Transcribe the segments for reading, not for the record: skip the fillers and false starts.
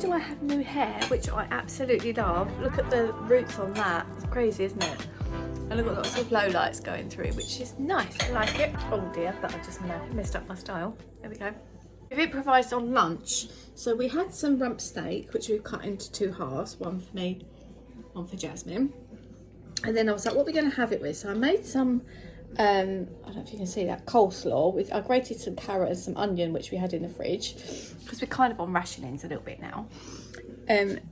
Do I have new hair, which I absolutely love. Look at the roots on that. It's crazy, isn't it? And I've got lots of low lights going through, which is nice. I like it. Oh dear, that I just messed up my style. There we go. We've improvised on lunch. So we had some rump steak, which we've cut into 2 halves. One for me, one for Jasmine. And then I was like, what are we going to have it with? So I made some, I don't know if you can see that, coleslaw. I grated some carrot and some onion, which we had in the fridge, because we're kind of on rationings a little bit now.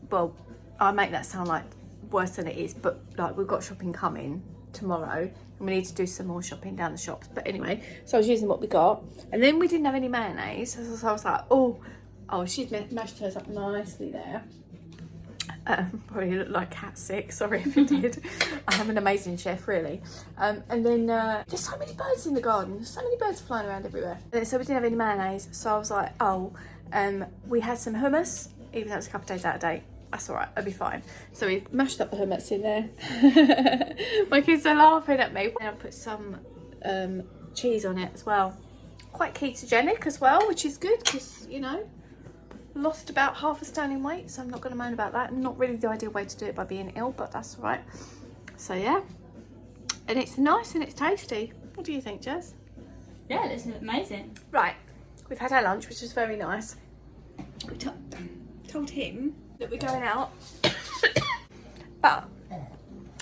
Well, I make that sound like worse than it is, but like we've got shopping coming tomorrow and we need to do some more shopping down the shops. But anyway, so I was using what we got, and then we didn't have any mayonnaise, so I was like, oh, she's mashed hers up nicely there. Probably looked like cat sick, sorry if it did. I am an amazing chef, really. And then there's so many birds in the garden, so many birds flying around everywhere. And then, so we didn't have any mayonnaise, so I was like, we had some hummus, even though it's a couple of days out of date. That's all right, I'll be fine. So we've mashed up the hummus in there. My kids are laughing at me. And I put some cheese on it as well. Quite ketogenic as well, which is good because, you know, lost about half a stone in weight, so I'm not going to moan about that. Not really the ideal way to do it by being ill, but that's all right. So yeah, and it's nice and it's tasty. What do you think, Jess? Yeah, this is amazing. Right, we've had our lunch, which was very nice. We told him that we're going out, but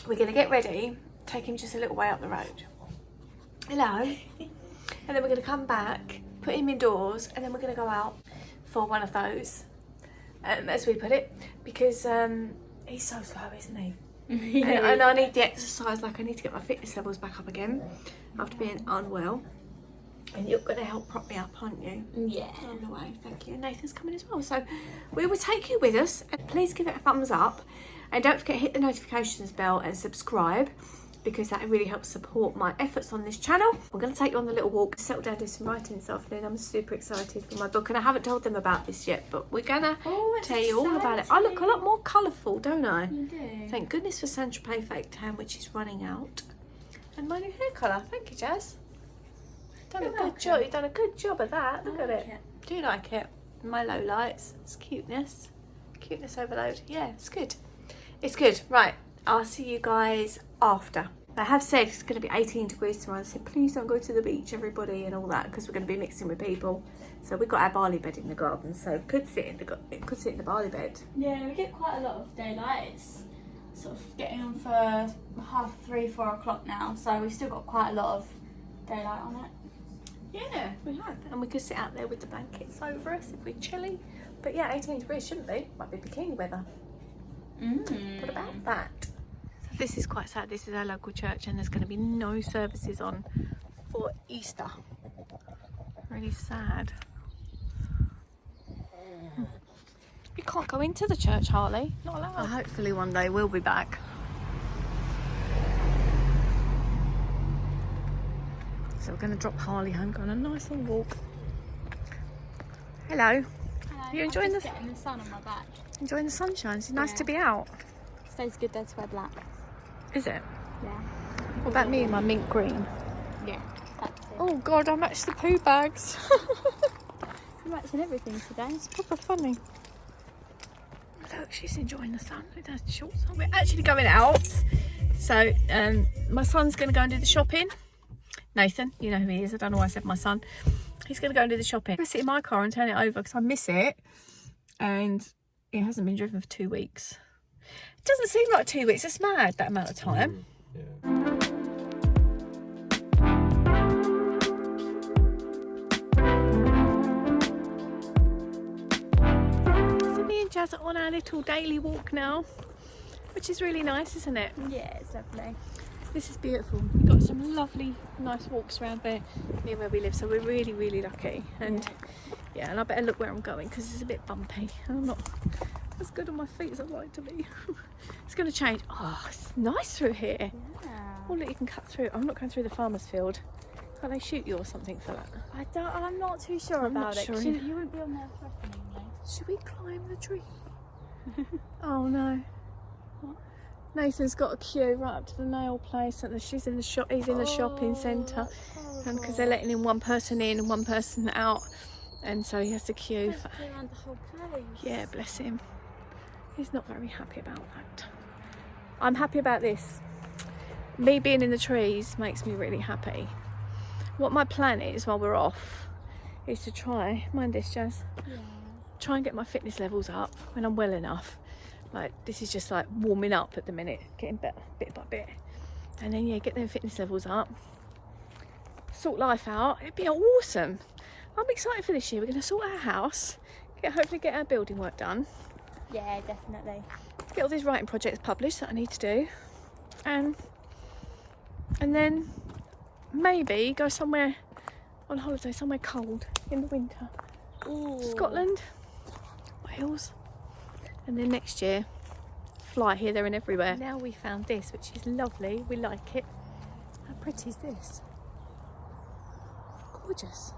we're going to get ready, take him just a little way up the road. Hello. And then we're going to come back, put him indoors, and then we're going to go out for one of those, as we put it, because he's so slow, isn't he? and I need the exercise. Like, I need to get my fitness levels back up again after being unwell. And you're going to help prop me up, aren't you? Yeah. On the way, thank you. Nathan's coming as well, so we will take you with us. And please give it a thumbs up, and don't forget to hit the notifications bell and subscribe, because that really helps support my efforts on this channel. We're going to take you on the little walk, settle down, do some writing this afternoon. I'm super excited for my book, and I haven't told them about this yet, but we're going to tell you all about it. I look a lot more colourful, don't I? You do. Thank goodness for Saint Tropez Fake Tan, which is running out. And my new hair colour. Thank you, Jazz. Done a good job. You've done a good job of that. Look at it. Do you like it? My low lights. It's cuteness. Cuteness overload. Yeah, it's good. It's good. Right. I'll see you guys after. I have said it's going to be 18 degrees tomorrow. I said, please don't go to the beach, everybody, and all that, because we're going to be mixing with people. So we've got our barley bed in the garden, so could sit in the barley bed. Yeah, we get quite a lot of daylight. It's sort of getting on for 3:30, 4 o'clock now, so we've still got quite a lot of daylight on it. Yeah, we have. And we could sit out there with the blankets over us if we're chilly. But yeah, 18 degrees shouldn't be. Might be bikini weather. What about that? So this is quite sad. This is our local church, and there's going to be no services on for Easter. Really sad. You can't go into the church, Harley. Not allowed. Well, hopefully one day we'll be back. So we're going to drop Harley home, go on a nice little walk. Hello. Hello. You enjoying the sun on my back? Enjoying the sunshine? It's nice to be out. Stays good there to wear black. Is it? Yeah. What about me and my mint green? Yeah, that's it. Oh God, I matched the poo bags. You're matching everything today. It's proper funny. Look, she's enjoying the sun with her shorts on. We're actually going out. So my son's going to go and do the shopping. Nathan, you know who he is. I don't know why I said my son. He's going to go and do the shopping. I sit in my car and turn it over because I miss it. And it hasn't been driven for 2 weeks. It doesn't seem like 2 weeks. It's mad, that amount of time. So me and Jazz are on our little daily walk now, which is really nice, isn't it? Yeah, it's lovely. This is beautiful. We've got some lovely, nice walks around there near where we live, so we're really, really lucky. And yeah, and I better look where I'm going because it's a bit bumpy. I'm not as good on my feet as I'd like to be. It's going to change. Oh, it's nice through here. Yeah. Oh, look, you can cut through. I'm not going through the farmer's field. Can't they shoot you or something for that? I'm not too sure I'm about not it. sure 'Cause either. you wouldn't be on there threatening me. Should we climb the tree? Oh no. What? Nathan's got a queue right up to the nail place, and she's in the shop. He's in the shopping centre, and because they're letting in one person in and one person out, and so he has to queue. For... around the whole place. Yeah, bless him. He's not very happy about that. I'm happy about this. Me being in the trees makes me really happy. What my plan is while we're off is to try, mind this, Jazz, try and get my fitness levels up when I'm well enough. Like, this is just like warming up at the minute, getting better bit by bit, and then yeah, get them fitness levels up, sort life out. It'd be awesome. I'm excited for this year. We're going to sort our house, hopefully get our building work done, Yeah, definitely. get all these writing projects published that I need to do, and then maybe go somewhere on holiday, somewhere cold in the winter. Ooh. Scotland, Wales, and then next year fly here, there and everywhere. Now we found this, which is lovely. We like it. How pretty is this? Gorgeous.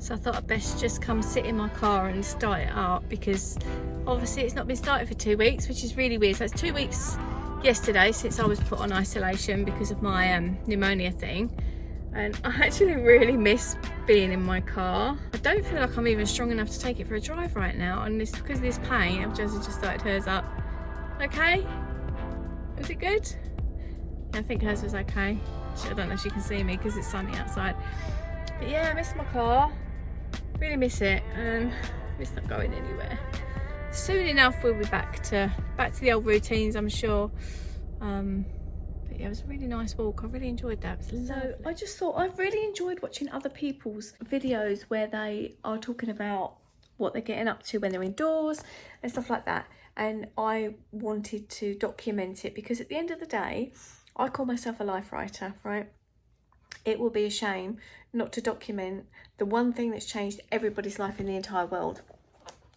So I thought I'd best just come sit in my car and start it up, because obviously it's not been started for 2 weeks, which is really weird. So it's 2 weeks yesterday since I was put on isolation because of my pneumonia thing, and I actually really miss being in my car. I don't feel like I'm even strong enough to take it for a drive right now, and it's because of this pain. I've just started hers up. Okay? Was it good? I think hers was okay. I don't know if she can see me because it's sunny outside. But yeah, I miss my car. Really miss it, and it's not going anywhere. Soon enough we'll be back to the old routines, I'm sure. But yeah, it was a really nice walk. I really enjoyed that. It was lovely. I just thought I've really enjoyed watching other people's videos where they are talking about what they're getting up to when they're indoors and stuff like that, and I wanted to document it, because at the end of the day, I call myself a life writer, right? It will be a shame not to document the one thing that's changed everybody's life in the entire world.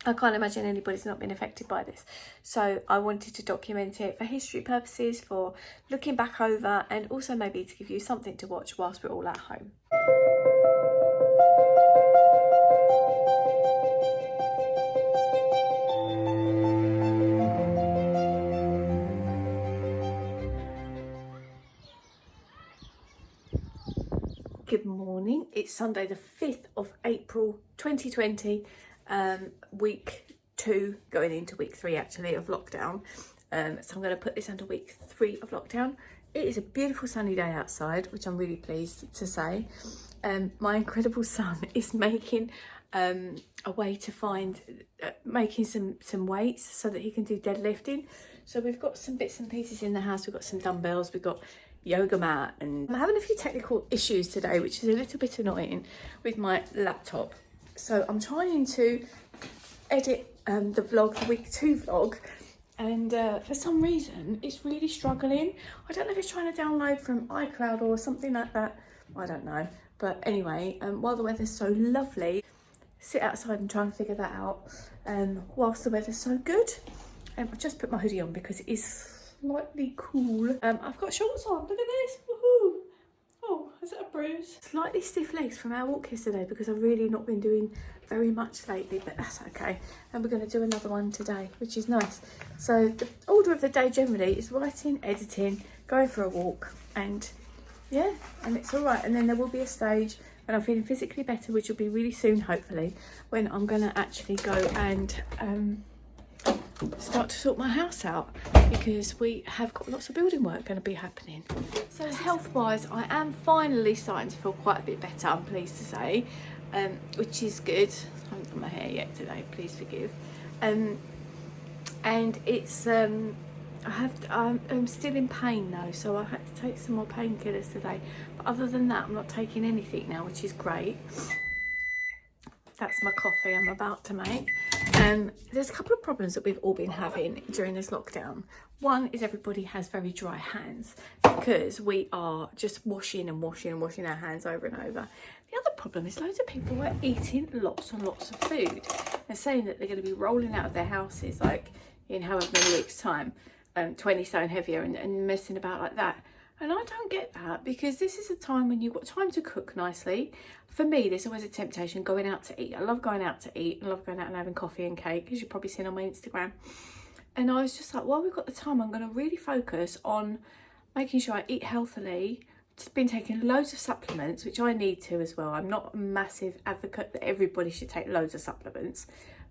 I can't imagine anybody's not been affected by this. So I wanted to document it for history purposes, for looking back over, and also maybe to give you something to watch whilst we're all at home. Good morning. It's Sunday the 5th of April 2020, week 2 going into week 3 actually of lockdown. So I'm going to put this under week 3 of lockdown. It is a beautiful sunny day outside, which I'm really pleased to say. My incredible son is making a way to find making some weights so that he can do deadlifting. So we've got some bits and pieces in the house. We've got some dumbbells, we've got yoga mat, and I'm having a few technical issues today, which is a little bit annoying with my laptop. So I'm trying to edit the vlog, the week 2 vlog, and for some reason it's really struggling. I don't know if it's trying to download from iCloud or something like that, I don't know. But anyway, while the weather's so lovely, sit outside and try and figure that out whilst the weather's so good. I've just put my hoodie on because it is slightly cool. I've got shorts on, look at this, woohoo! Oh, is that a bruise? Slightly stiff legs from our walk yesterday because I've really not been doing very much lately, but that's okay. And we're going to do another one today, which is nice. So the order of the day generally is writing, editing, going for a walk, and yeah, and it's all right. And then there will be a stage when I'm feeling physically better, which will be really soon, hopefully, when I'm going to actually go and start to sort my house out, because we have got lots of building work going to be happening. So health wise, I am finally starting to feel quite a bit better, I'm pleased to say, which is good. I haven't done my hair yet today, please forgive. And it's I'm still in pain though, so I had to take some more painkillers today, but other than that I'm not taking anything now, which is great. That's my coffee I'm about to make. There's a couple of problems that we've all been having during this lockdown. One is everybody has very dry hands because we are just washing and washing and washing our hands over and over. The other problem is loads of people are eating lots and lots of food and saying that they're going to be rolling out of their houses like in however many weeks time, 20 stone heavier, and messing about like that. And I don't get that, because this is a time when you've got time to cook nicely. For me, there's always a temptation going out to eat. I love going out to eat. I love going out and having coffee and cake, as you've probably seen on my Instagram. And I was just like, while we've got the time, I'm going to really focus on making sure I eat healthily. Just been taking loads of supplements, which I need to as well. I'm not a massive advocate that everybody should take loads of supplements.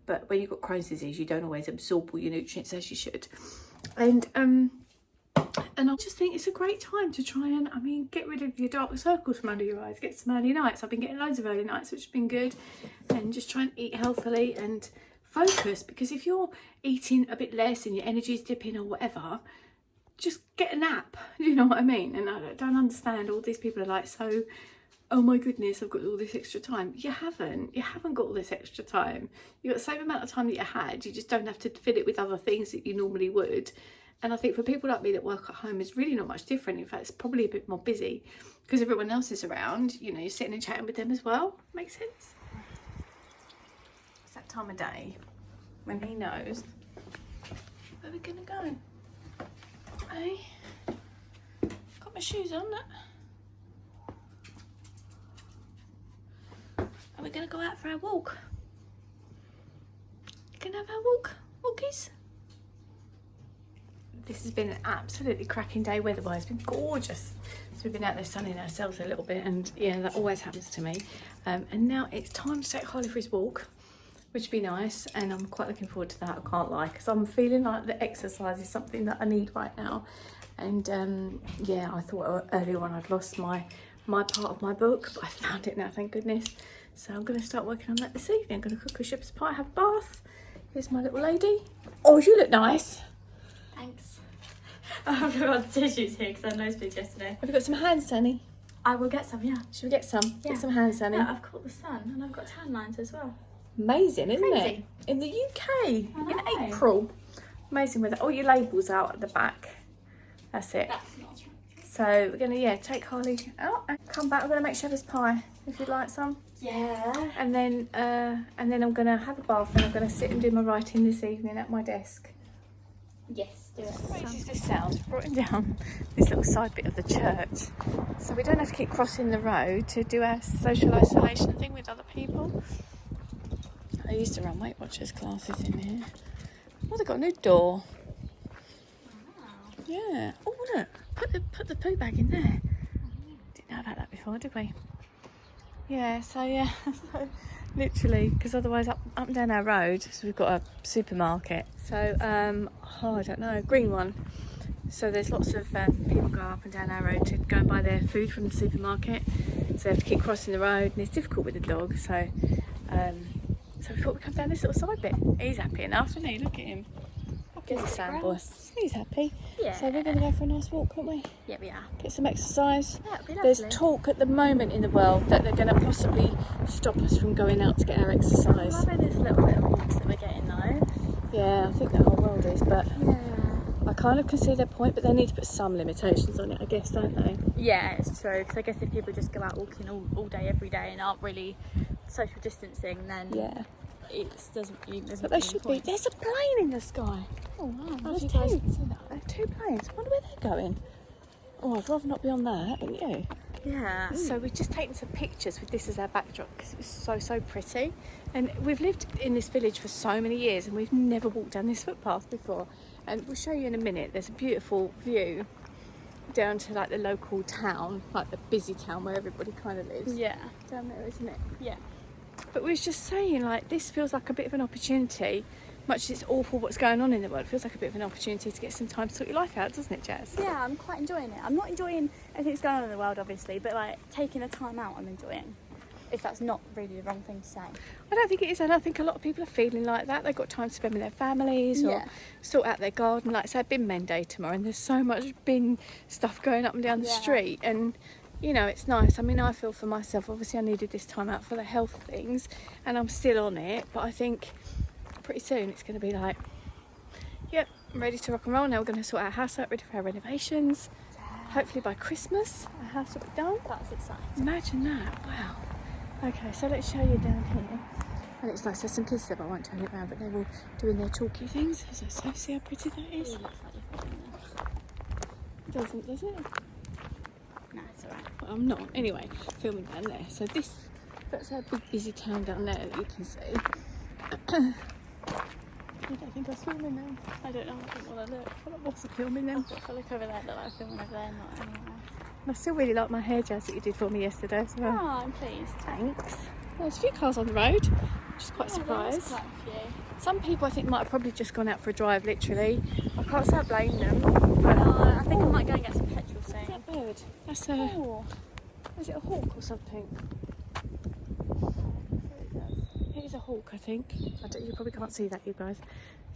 But when you've got Crohn's disease, you don't always absorb all your nutrients as you should. And I just think it's a great time to try and, get rid of your dark circles from under your eyes, get some early nights. I've been getting loads of early nights, which has been good, and just try and eat healthily and focus, because if you're eating a bit less and your energy's dipping or whatever, just get a nap, you know what I mean? And I don't understand, all these people are like, so, oh my goodness, I've got all this extra time. You haven't got all this extra time. You've got the same amount of time that you had, you just don't have to fill it with other things that you normally would. And I think for people like me that work at home, it's really not much different. In fact, it's probably a bit more busy because everyone else is around. You know, you're sitting and chatting with them as well. Makes sense? It's that time of day when he knows where we're going to go. Hey, got my shoes on. Are we going to go out for our walk? Going to have our walk? Walkies? This has been an absolutely cracking day weather-wise. It's been gorgeous. So we've been out there sunning ourselves a little bit, and yeah, that always happens to me. And now it's time to take Harley for his walk, which would be nice, and I'm quite looking forward to that, I can't lie, because I'm feeling like the exercise is something that I need right now. And yeah, I thought earlier on I'd lost my part of my book, but I found it now, thank goodness. So I'm going to start working on that this evening. I'm going to cook a shepherd's pie, have a bath. Here's my little lady. Oh, you look nice. Thanks. I've got the tissues here because I nosebleed yesterday. Have you got some hand sanitizer? I will get some, yeah. Should we get some? Yeah. Get some hand sanitizer. Yeah, I've caught the sun and I've got tan lines as well. Amazing, isn't Crazy. it? In the UK, in know. April. Amazing weather. All your labels out at the back. That's it. That's not true. So we're going to, take Harley out and come back. We're going to make shepherd's pie, if you'd like some. Yeah. And then I'm going to have a bath, and I'm going to sit and do my writing this evening at my desk. Yes, do it. Crazy as this sounds, brought down this little side bit of the church, so we don't have to keep crossing the road to do our social isolation thing with other people. I used to run Weight Watchers classes in here. Oh, they've got a new door. Wow. Yeah. Oh, look, put the poo bag in there. Didn't know about that before, did we? Yeah. So yeah. Literally, because otherwise up and down our road, so we've got a supermarket. So I don't know, a green one. So there's lots of people go up and down our road to go and buy their food from the supermarket. So they have to keep crossing the road, and it's difficult with the dog. So So we thought we'd come down this little side bit. He's happy enough, isn't he? Look at him. Happy as a sandboy. He's happy. Yeah. So we're going to go for a nice walk, aren't we? Yeah, we are. Get some exercise. Yeah, it'll be lovely. There's talk at the moment in the world that they're going to possibly stop us from going out to get our exercise. I'm loving this little bit of walks that we're getting though. Yeah, I think the whole world is, but Yeah. I kind of can see their point, but they need to put some limitations on it, I guess, don't they? Yeah, it's true. Because I guess if people just go out walking all day, every day, and aren't really social distancing, then Yeah. it doesn't. But they should be. There's a plane in the sky. Oh wow, I don't know if there's you guys two. can see that. There are 2 planes. I wonder where they're going. Oh, I'd rather not be on that, wouldn't you? Yeah. So we've just taken some pictures with this as our backdrop because it was so pretty. And we've lived in this village for so many years and we've never walked down this footpath before. And we'll show you in a minute. There's a beautiful view down to like the local town, like the busy town where everybody kind of lives. Yeah. Down there, isn't it? Yeah. But we was just saying, like, this feels like a bit of an opportunity. Much as it's awful what's going on in the world, it feels like a bit of an opportunity to get some time to sort your life out, doesn't it, Jazz? Yeah, I'm quite enjoying it. I'm not enjoying everything that's going on in the world, obviously, but like taking the time out, I'm enjoying. If that's not really the wrong thing to say. I don't think it is, and I think a lot of people are feeling like that. They've got time to spend with their families or Yeah. sort out their garden. Like, say, Bin Men Day tomorrow, and there's so much bin stuff going up and down the Yeah. street, and you know, it's nice. I mean, I feel for myself, obviously I needed this time out for the health things, and I'm still on it, but I think pretty soon it's going to be like, yep, I'm ready to rock and roll. Now we're going to sort our house out, ready for our renovations. Hopefully by Christmas our house will be done. That's exciting. Imagine that. Wow. Okay, so let's show you down here. And it's nice, there's some kids there, but I won't turn it around, but they're all doing their chalky things. So see how pretty that is? It looks like you're filming this. Doesn't, does it? No, it's alright. Well, I'm not. Anyway, filming down there. So that's our big busy town down there that you can see. I don't think I was filming them. I don't know. I don't want to look. I wasn't filming them. If I look over there, look like I'm filming over there, not anywhere. I still really like my hair, Jazz, that you did for me yesterday as well. Oh, I'm pleased. Thanks. There's a few cars on the road, which is quite Oh, there's surprised. quite a few. Some people I think might have probably just gone out for a drive, literally. I can't say I blame them. But I think I might go and get some petrol soon. That bird. That's a. Oh. Is it a hawk or something? It is a hawk, I think. You probably can't see that, you guys.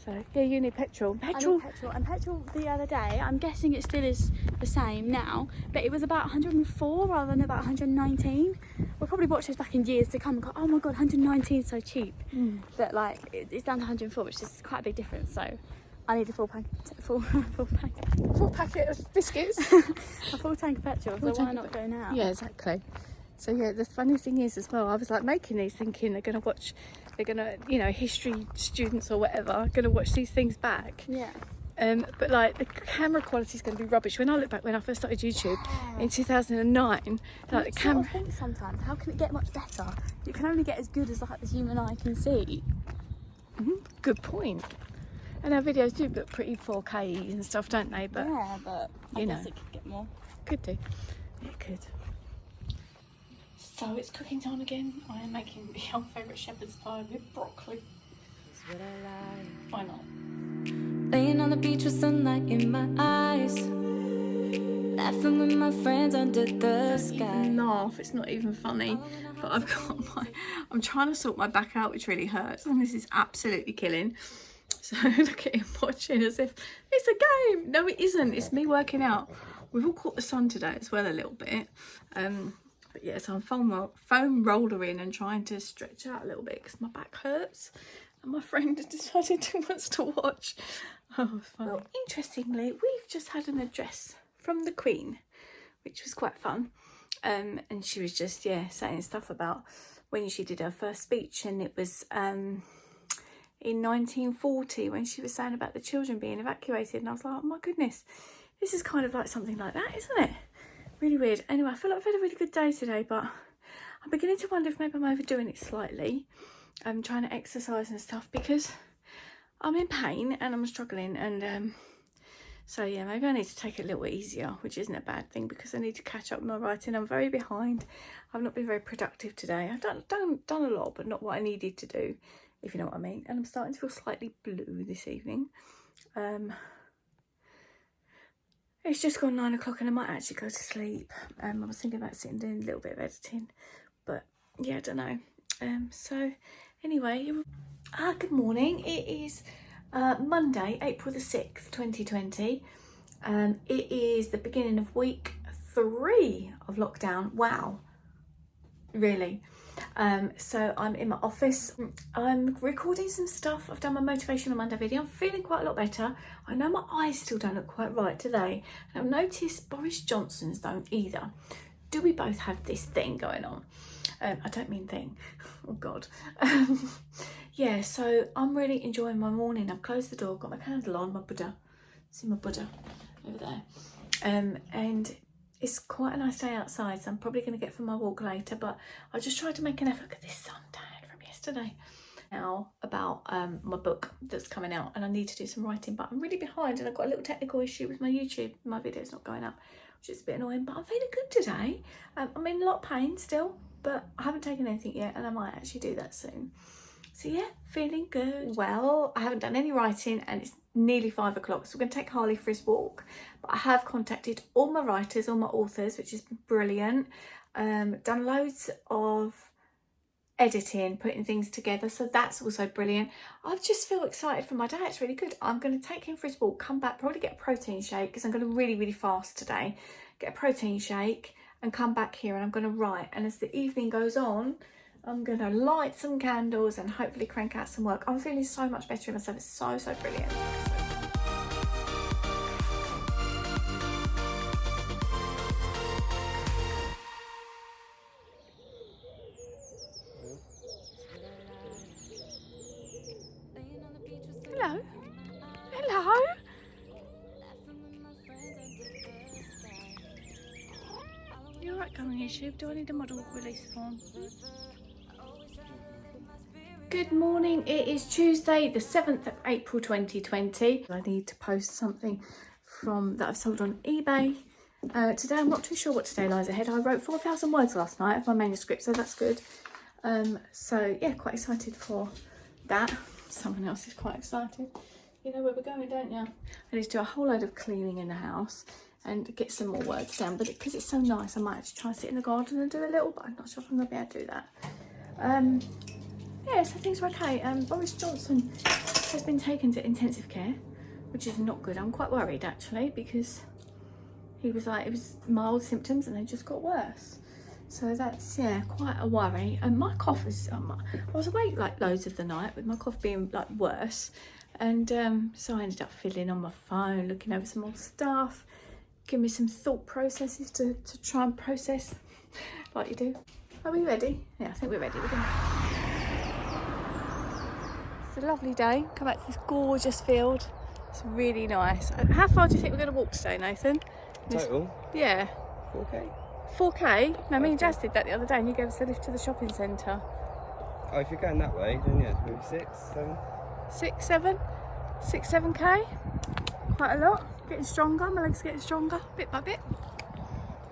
So yeah, you need petrol. I Petrol. need petrol. And petrol the other day, I'm guessing it still is the same now, but it was about 104 rather than about 119. We'll probably watch this back in years to come and go, oh my god, 119 is so cheap. But like, it's down to 104, which is quite a big difference. So I need a full packet of biscuits. a full tank of petrol. So why not go now? Yeah, exactly. So yeah, the funny thing is as well, I was like making these thinking they're going to, you know, history students or whatever, are going to watch these things back. Yeah. But like the camera quality is going to be rubbish. When I look back when I first started YouTube in 2009, like the camera. I think sometimes, how can it get much better? You can only get as good as like the human eye can see. Good point. And our videos do look pretty 4K and stuff, don't they? But Yeah, but I you guess know. it could get more. could do. It could. So it's cooking time again. I am making my old favourite shepherd's pie with broccoli. Why not? Laying on the beach with sunlight in my eyes, laughing with my friends under the sky. Laugh, it's not even funny. But I'm trying to sort my back out, which really hurts, and this is absolutely killing. So look at him watching as if it's a game. No, it isn't. It's me working out. We've all caught the sun today as well a little bit. But yeah, so I'm foam rollering and trying to stretch out a little bit because my back hurts. And my friend decided to wants to watch. Oh, fun. Well, interestingly, we've just had an address from the Queen, which was quite fun. And she was just, saying stuff about when she did her first speech, and it was in 1940 when she was saying about the children being evacuated, and I was like, oh my goodness, this is kind of like something like that, isn't it? Really weird. Anyway, I feel like I've had a really good day today, but I'm beginning to wonder if maybe I'm overdoing it slightly. I'm trying to exercise and stuff because I'm in pain and I'm struggling, and so yeah, maybe I need to take it a little bit easier, which isn't a bad thing because I need to catch up with my writing. I'm very behind. I've not been very productive today. I've done a lot, but not what I needed to do, if you know what I mean. And I'm starting to feel slightly blue this evening. It's just gone 9 o'clock and I might actually go to sleep. I was thinking about sitting doing a little bit of editing, but yeah, I don't know. So anyway, good morning. It is Monday, April the 6th, 2020. It is the beginning of week 3 of lockdown. Wow, really. So I'm in my office. I'm recording some stuff. I've done my Motivational Monday video. I'm feeling quite a lot better. I know my eyes still don't look quite right today. And I've noticed Boris Johnson's don't either. Do we both have this thing going on? I don't mean thing. Oh God. Yeah, so I'm really enjoying my morning. I've closed the door, got my candle on, my Buddha. See my Buddha over there. And it's quite a nice day outside, so I'm probably going to get for my walk later, but I'll just try to make an effort. Look at this suntan from yesterday. Now about my book that's coming out, and I need to do some writing, but I'm really behind and I've got a little technical issue with my YouTube. My video's not going up, which is a bit annoying, but I'm feeling good today. I'm in a lot of pain still, but I haven't taken anything yet, and I might actually do that soon. So yeah, feeling good. Well, I haven't done any writing and it's nearly 5 o'clock, so we're going to take Harley for his walk. But I have contacted all my writers, all my authors, which is brilliant. Done loads of editing, putting things together, so that's also brilliant. I just feel excited for my day. It's really good. I'm going to take him for his walk, come back, probably get a protein shake because I'm going to really fast today. Get a protein shake and come back here and I'm going to write. And as the evening goes on, I'm going to light some candles and hopefully crank out some work. I'm feeling so much better in myself. It's so brilliant. Hello. Hello. You're right, come on YouTube. Do I need a model release form? Good morning. It is Tuesday, the 7th of April 2020. I need to post something that I've sold on eBay. Today, I'm not too sure what today lies ahead. I wrote 4,000 words last night of my manuscript, so that's good. So yeah, quite excited for that. Someone else is quite excited. You know where we're going, don't you? I need to do a whole load of cleaning in the house and get some more words down, but because it's so nice, I might actually try and sit in the garden and do a little, but I'm not sure if I'm going to be able to do that. Yeah, so things are okay. Boris Johnson has been taken to intensive care, which is not good. I'm quite worried actually, because he was like, it was mild symptoms and they just got worse. So that's, yeah, quite a worry. And my cough is, I was awake like loads of the night with my cough being like worse. And so I ended up fiddling on my phone, looking over some more stuff, give me some thought processes to try and process like you do. Are we ready? Yeah, I think we're ready. It's a lovely day. Come back to this gorgeous field. It's really nice. How far do you think we're going to walk today, Nathan? Total? Yeah. 4K? 4K? No, me and Jazz did that the other day and you gave us a lift to the shopping centre. Oh, if you're going that way, then yeah, maybe 6, 7. 7K? Quite a lot. Getting stronger. My legs are getting stronger, bit by bit.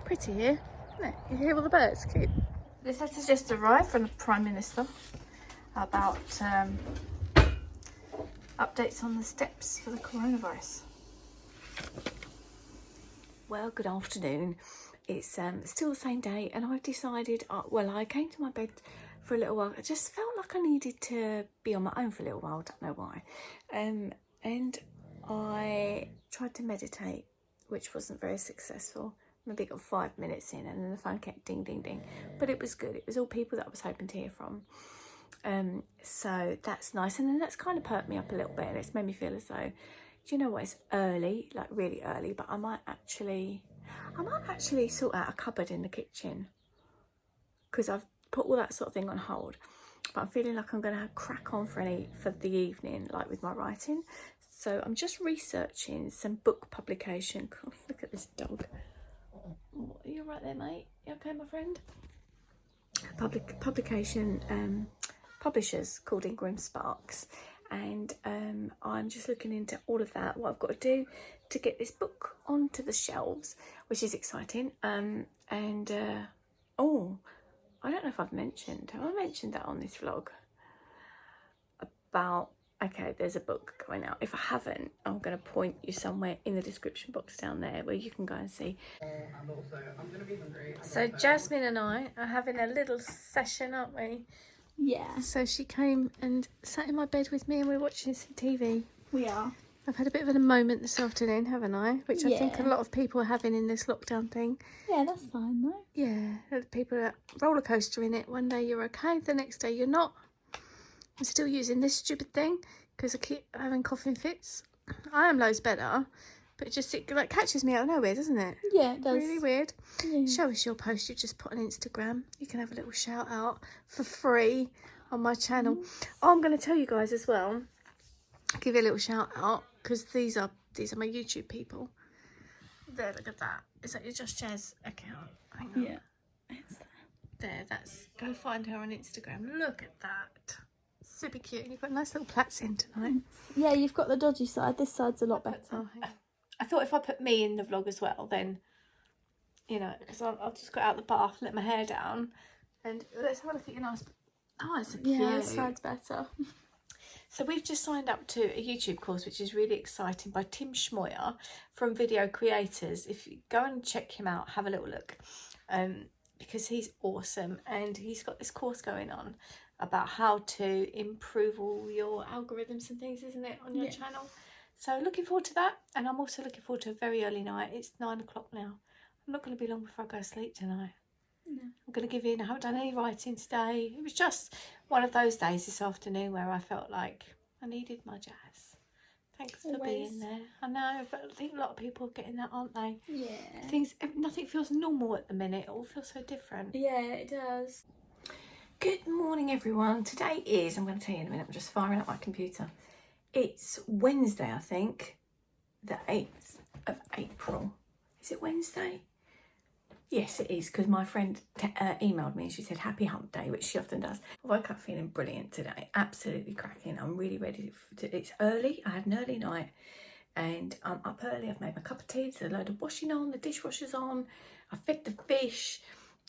Pretty here, isn't it? You hear all the birds? Cute. This letter's just arrived from the Prime Minister about updates on the steps for the coronavirus. Well, good afternoon. It's still the same day and I've decided, well, I came to my bed for a little while. I just felt like I needed to be on my own for a little while, I don't know why. And I tried to meditate, which wasn't very successful. Maybe got 5 minutes in and then the phone kept ding, ding, ding. But it was good. It was all people that I was hoping to hear from. So that's nice. And then that's kind of perked me up a little bit and it's made me feel as though, do you know what, it's early, like really early, but I might actually sort out a cupboard in the kitchen because I've put all that sort of thing on hold. But I'm feeling like I'm going to crack on for the evening, like with my writing. So I'm just researching some book publication. God, look at this dog. Oh, are you right there, mate? You okay, my friend? Publication publishers called Ingram Sparks, and I'm just looking into all of that, what I've got to do to get this book onto the shelves, which is exciting. Oh, I don't know if have I mentioned that on this vlog about, okay, there's a book going out. If I haven't, I'm going to point you somewhere in the description box down there where you can go and see. And also, I'm going to be hungry. So Jasmine and I are having a little session, aren't we? Yeah. So she came and sat in my bed with me and we're watching some TV. We are. I've had a bit of a moment this afternoon, haven't I? Which I think a lot of people are having in this lockdown thing. Yeah, that's fine though. Yeah, people are roller coaster in it. One day you're okay, the next day you're not. I'm still using this stupid thing because I keep having coughing fits. I am loads better, but it like catches me out of nowhere, doesn't it? Yeah, it does. Really weird. Yeah. Show us your post you just put on Instagram. You can have a little shout out for free on my channel. Oh, I'm going to tell you guys as well. Give you a little shout out because these are my YouTube people. There, look at that. Is that your Just Jazz account? Hang on. Yeah. There, that's, go find her on Instagram. Look at that. Super cute. And you've got nice little plaits in tonight. Yeah, you've got the dodgy side. This side's a lot better. Oh, I thought if I put me in the vlog as well, then, you know, because I'll just got out the bath, let my hair down, and let's have a look at your nice. Oh, it's cute. Yeah, this side's better. So we've just signed up to a YouTube course, which is really exciting, by Tim Schmoyer from Video Creators. If you go and check him out, have a little look, because he's awesome, and he's got this course going on about how to improve all your algorithms and things, isn't it, on your channel? So looking forward to that, and I'm also looking forward to a very early night. It's 9 o'clock now. I'm not going to be long before I go to sleep tonight. No. I'm going to give in. I haven't done any writing today. It was just one of those days this afternoon where I felt like I needed my jazz. Thanks for being there. I know, but I think a lot of people are getting that, aren't they? Yeah. Nothing feels normal at the minute. It all feels so different. Yeah, it does. Good morning, everyone. Today is, I'm going to tell you in a minute, I'm just firing up my computer. It's Wednesday, I think, the 8th of April. Is it Wednesday? Yes, it is, because my friend emailed me and she said happy hump day, which she often does. I woke up feeling brilliant today, absolutely cracking. I'm really ready it's early. I had an early night and I'm up early. I've made my cup of tea, there's a load of washing on, the dishwasher's on, I fed the fish,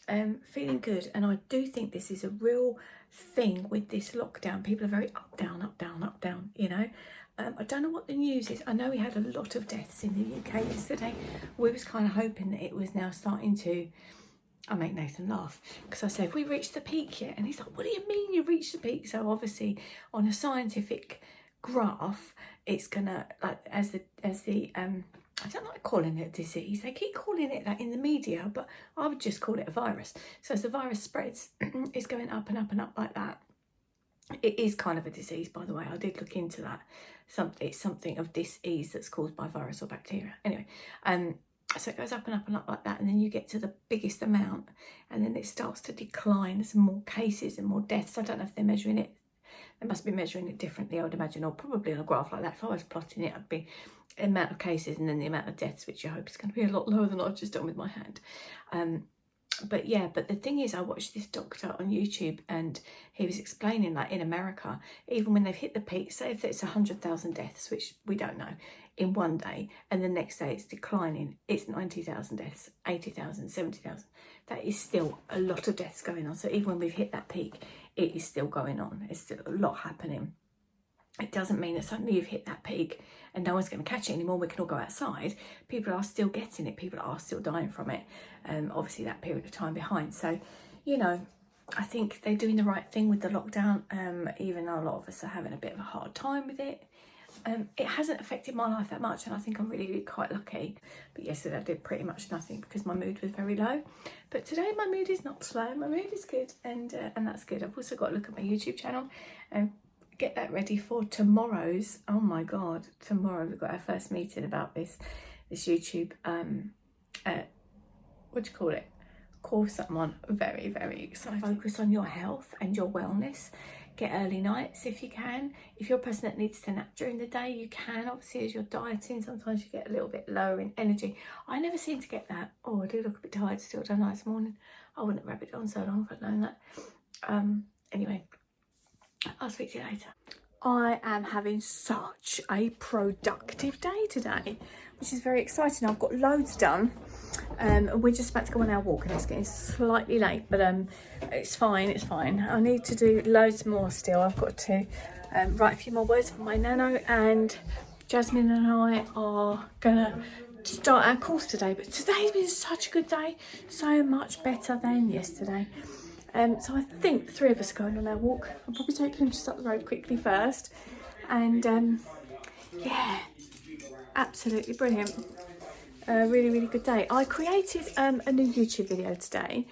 feeling good. And I do think this is a real thing with this lockdown. People are very up, down, up, down, up, down, you know. I don't know what the news is. I know we had a lot of deaths in the UK yesterday. We was kind of hoping that it was now starting to, I make Nathan laugh, because I said, have we reached the peak yet? And he's like, what do you mean you've reached the peak? So obviously on a scientific graph, it's gonna, like, as the I don't like calling it a disease. They keep calling it that in the media, but I would just call it a virus. So as the virus spreads, it's going up and up and up like that. It is kind of a disease, by the way. I did look into that. It's something of disease that's caused by virus or bacteria. Anyway, so it goes up and up and up like that, and then you get to the biggest amount, and then it starts to decline. There's more cases and more deaths. I don't know if they're measuring it. They must be measuring it differently, I would imagine, or probably on a graph like that. If I was plotting it, I'd be the amount of cases and then the amount of deaths, which you hope is going to be a lot lower than I've just done with my hand. But yeah, but the thing is, I watched this doctor on YouTube and he was explaining that in America, even when they've hit the peak, say if it's 100,000 deaths, which we don't know, in one day, and the next day it's declining, it's 90,000 deaths, 80,000, 70,000. That is still a lot of deaths going on. So even when we've hit that peak, it is still going on. It's still a lot happening. It doesn't mean that suddenly you've hit that peak and no one's going to catch it anymore. We can all go outside. People are still getting it. People are still dying from it. Obviously that period of time behind. So, you know, I think they're doing the right thing with the lockdown, even though a lot of us are having a bit of a hard time with it. It hasn't affected my life that much, and I think I'm really quite lucky. But yesterday I did pretty much nothing because my mood was very low. But today my mood is not slow. My mood is good, and that's good. I've also got to look at my YouTube channel and get that ready for tomorrow's. Oh my God, tomorrow we've got our first meeting about this YouTube what do you call it, course I'm on. Very, very excited. Focus on your health and your wellness. Get early nights if you can. If you're a person that needs to nap during the day, you can. Obviously, as you're dieting, sometimes you get a little bit lower in energy. I never seem to get that. Oh, I do look a bit tired still, don't I, this morning? I wouldn't have it on so long if I'd known that. Anyway, I'll speak to you later. I am having such a productive day today, which is very exciting. I've got loads done. We're just about to go on our walk and it's getting slightly late, but it's fine, it's fine. I need to do loads more still. I've got to write a few more words for my nano, and Jasmine and I are gonna start our course today. But today's been such a good day, so much better than yesterday. So I think the three of us are going on our walk. I'll probably take him just up the road quickly first. And yeah, absolutely brilliant. Really, really good day. I created a new YouTube video today,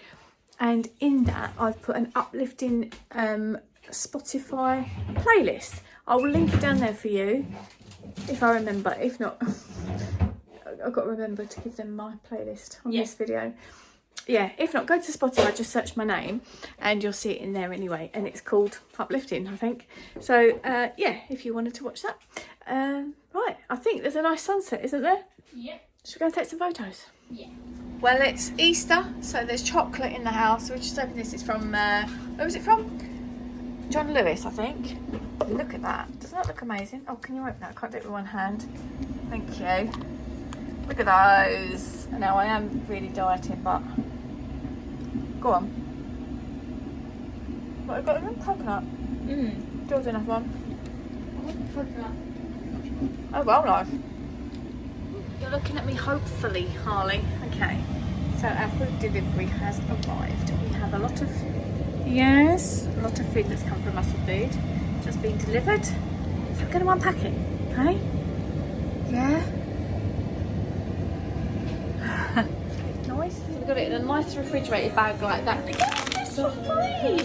and in that I've put an uplifting Spotify playlist. I'll link it down there for you if I remember. If not, I've got to remember to give them my playlist on this video. Yeah, if not, go to Spotify, just search my name and you'll see it in there anyway, and it's called Uplifting, I think. So yeah, if you wanted to watch that. Right, I think there's a nice sunset, isn't there? Yeah. Should we go and take some photos? Yeah. Well, it's Easter, so there's chocolate in the house. We're just hoping this is from, where was it from? John Lewis, I think. Look at that. Doesn't that look amazing? Oh, can you open that? I can't do it with one hand. Thank you. Look at those. Now, I am really dieting, but go on. What have I got in them? Coconut. Do you want another one? Coconut. Oh, well, nice. You're looking at me hopefully, Harley. Okay, so our food delivery has arrived. We have a lot of, a lot of food that's come from Muscle Food, just being delivered. So I'm going to unpack it, okay? Yeah. Nice. So we've got it in a nice refrigerated bag like that. Yes, for free.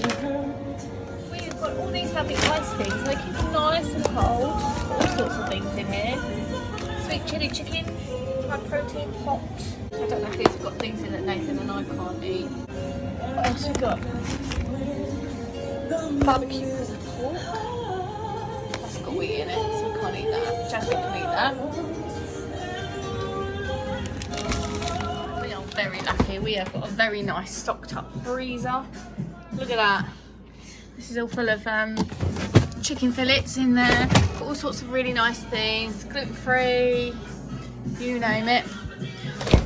We've got all these lovely ice things, so they keep it nice and cold. All sorts of things in here. Sweet chili chicken, high protein hot. I don't know if these have got things in that Nathan and I can't eat. What else we got? Barbecue pork. That's got wheat in it, so we can't eat that. Jasmine can eat that. We are very lucky. We have got a very nice stocked up freezer. Look at that. This is all full of chicken fillets in there. Got all sorts of really nice things, gluten-free, you name it.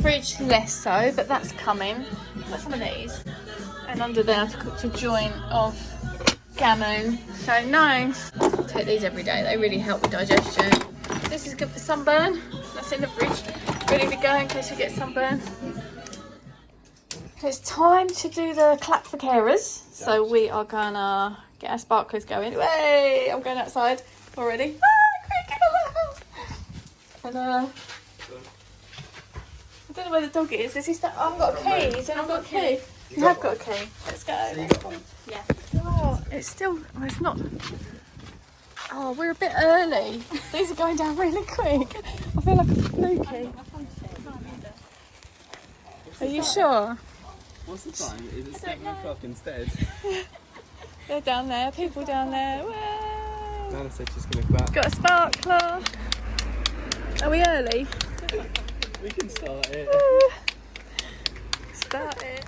Fridge less so, but that's coming. Got some of these. And under there I've cooked a joint of gammon. So nice. I take these every day, they really help with digestion. This is good for sunburn. That's in the fridge, ready to go in case we get sunburn. It's time to do the clap for carers. So we are gonna get our sparklers going. Hey, I'm going outside already. Quick, get out of the house. And I don't know where the dog is. Is he still? I've got a key. He's I've got a key. You have got a key. Let's go. Yeah. Oh, it's still. Oh, it's not. Oh, we're a bit early. These are going down really quick. I feel like a fluky. Are you sure? What's the time? Is it 7 o'clock instead? They're down there. People down there. Whoa. Nana said she's going to clap. Got a sparkler. Are we early? We can start it. Start it.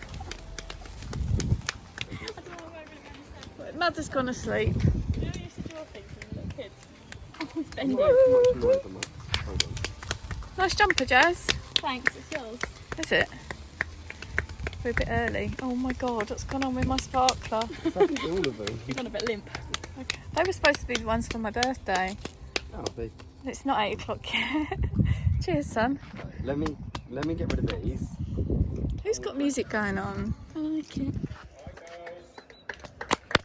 Mother's gone to sleep. You know you used to draw things when we were little kids? Bendy. Hold on. Nice jumper, Jazz. Thanks, it's yours. Is it? We're a bit early. Oh my god, what's gone on with my sparkler? It's like all of them. You've gone a bit limp. Okay. They were supposed to be the ones for my birthday. Oh, It's not 8 o'clock yet. Cheers, son. let me get rid of these. Who's got music going on? I like it.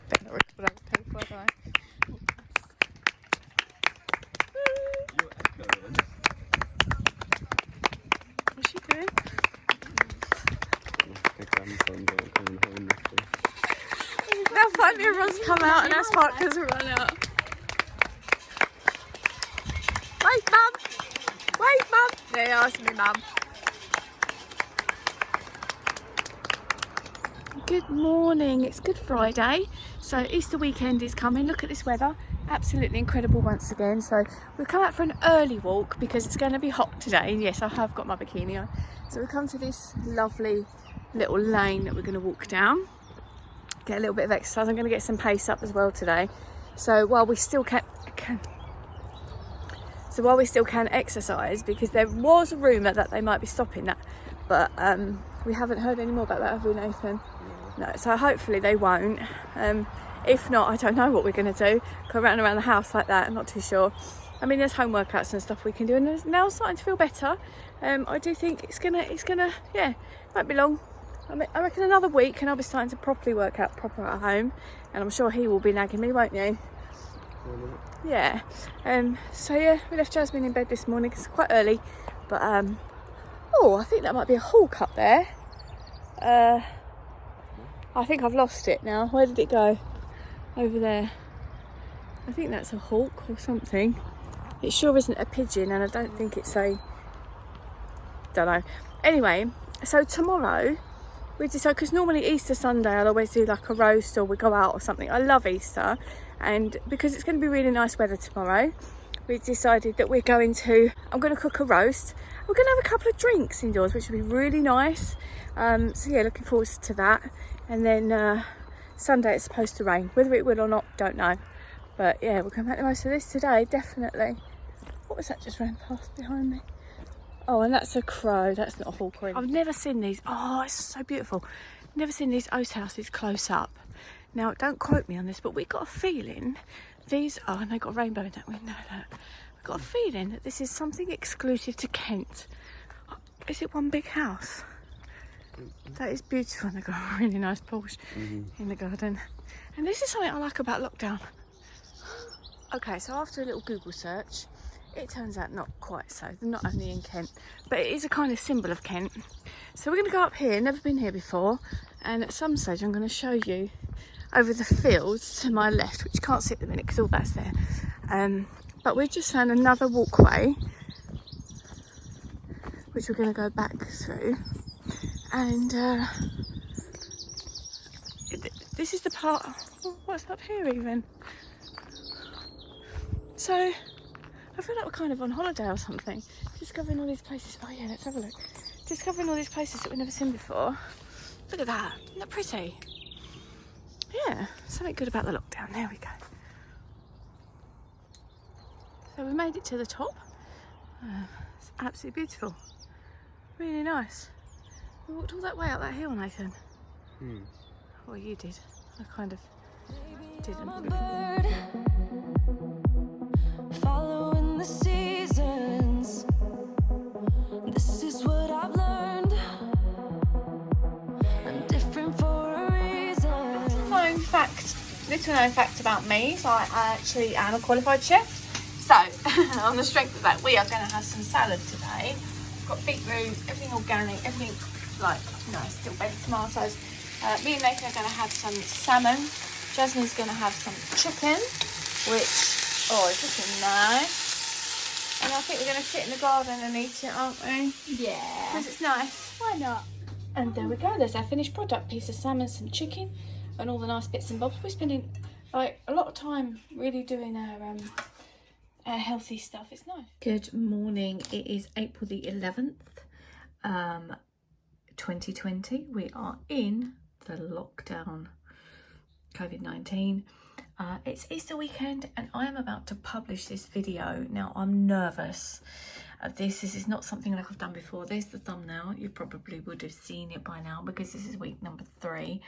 Don't know what people are doing. You're echoing. What's she doing? Now finally everyone's come out and our sparklers have run out. Wait, Mum! Wait, Mum! There you are, it's me, Mum. Good morning, it's Good Friday. So Easter weekend is coming. Look at this weather. Absolutely incredible once again. So we've come out for an early walk because it's going to be hot today. Yes, I have got my bikini on. So we've come to this lovely little lane that we're going to walk down. Get a little bit of exercise. I'm going to get some pace up as well today. So while we still can exercise, because there was a rumour that they might be stopping that, but we haven't heard any more about that, have we, Nathan? No, so hopefully they won't. If not, I don't know what we're going to do. Go around the house like that, I'm not too sure. I mean, there's home workouts and stuff we can do, and now I'm starting to feel better. I do think it's gonna, yeah, might be long, I reckon another week and I'll be starting to properly work out proper at home, and I'm sure he will be nagging me, won't you? Yeah. So yeah, we left Jasmine in bed this morning 'cause it's quite early, but oh, I think that might be a hawk up there. I think I've lost it now. Where did it go? Over there. I think that's a hawk or something. It sure isn't a pigeon, and I don't think it's a... don't know. Anyway, so tomorrow we decide, because normally Easter Sunday I'll always do like a roast or we go out or something. I love Easter, and because it's going to be really nice weather tomorrow, we decided that I'm going to cook a roast. We're going to have a couple of drinks indoors, which will be really nice. So yeah, looking forward to that. And then Sunday it's supposed to rain. Whether it will or not, don't know. But yeah, we're going to make the most of this today, definitely. What was that just ran past behind me? Oh, and that's a crow. That's not a hawk. I've never seen these. Oh, it's so beautiful. Never seen these oat houses close up. Now, don't quote me on this, but we got a feeling these are, and they got a rainbow in that window. Look. We've got a feeling that this is something exclusive to Kent. Is it one big house? That is beautiful, and they've got a really nice porch in the garden. And this is something I like about lockdown. Okay, so after a little Google search, it turns out not quite so. They're not only in Kent, but it is a kind of symbol of Kent. So we're going to go up here, never been here before, and at some stage I'm going to show you over the fields to my left, which you can't see at the minute because all that's there. But we've just found another walkway, which we're going to go back through. And this is the part... what's up here even? So I feel like we're kind of on holiday or something, discovering all these places. Oh yeah, let's have a look. Discovering all these places that we've never seen before. Look at that, isn't that pretty? Yeah, something good about the lockdown. There we go. So we made it to the top. It's absolutely beautiful. Really nice. We walked all that way up that hill, Nathan. Well, you did. I kind of didn't. Following the seasons, this is what I've learned. I'm different for a reason. Little known fact about me is I actually am a qualified chef. So, on the strength of that, we are going to have some salad today. We've got beetroot, everything organic, everything like, you know, still baby tomatoes. Me and Nathan are going to have some salmon. Jasmine's going to have some chicken, which, oh, it's looking nice. And I think we're going to sit in the garden and eat it, aren't we? Yeah. Because it's nice. Why not? And there we go. There's our finished product: piece of salmon, some chicken, and all the nice bits and bobs. We're spending like a lot of time really doing our healthy stuff. It's nice. Good morning. It is April the 11th, 2020. We are in the lockdown, COVID-19. It's Easter weekend and I am about to publish this video. Now I'm nervous. This is not something like I've done before. There's the thumbnail. You probably would have seen it by now because this is week number 3.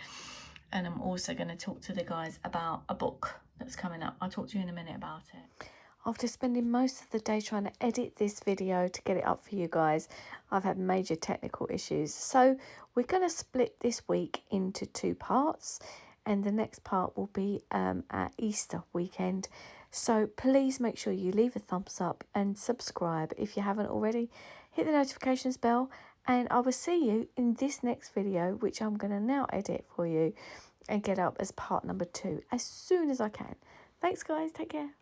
And I'm also going to talk to the guys about a book that's coming up. I'll talk to you in a minute about it. After spending most of the day trying to edit this video to get it up for you guys, I've had major technical issues. So we're going to split this week into 2 parts. And the next part will be our Easter weekend. So please make sure you leave a thumbs up and subscribe if you haven't already. Hit the notifications bell and I will see you in this next video, which I'm going to now edit for you and get up as part number 2 as soon as I can. Thanks guys, take care.